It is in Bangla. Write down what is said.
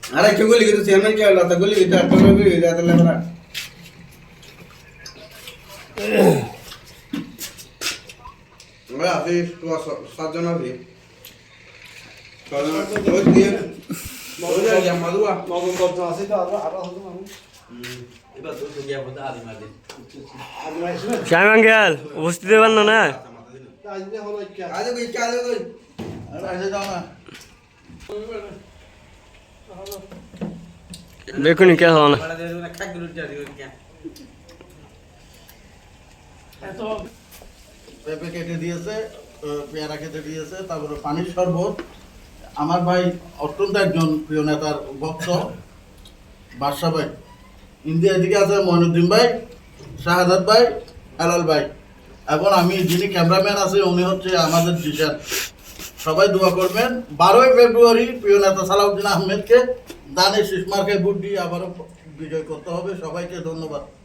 अरे क्यों गोली की तो चेयरमैन क्या लाता गोली की तो अटल भी जाता ले बरा मैं अभी तो 7 জন अभी तो दिए बहुत या मधुआ নতুন দরজা আছে তো আরো হবে আমি এবার তো গিয়া বলতে আদি মারবে আগে আসবে শ্যাম আঙ্কেল উপস্থিত হবেন না আজ যে হলো কি आज कोई क्या ले कोई अरे ऐसे जाओ ना দেখুন কে হলো না বড় দেব না খাক গুলো যা দিও কি এত পেঁপে কেটে দিয়েছে, পেয়ারা কেটে দিয়েছে, তারপরে পানির শরবত। আমার ভাই অত্যন্ত একজন প্রিয় নেতার ভক্ত, বাদশা ভাই। ইন্ডিয়া দিকে আছে মইনুদ্দিন ভাই, শাহাদাত ভাই, হেলাল ভাই, এবং আমি যিনি ক্যামেরাম্যান আছে উনি হচ্ছে আমাদের জিশান। সবাই দোয়া করবেন। 12ই ফেব্রুয়ারি প্রিয় নেতা সালাউদ্দিন আহমেদকে দানে শীষ মার্কায় ভোট দিয়ে আবারও বিজয় করতে হবে। সবাইকে ধন্যবাদ।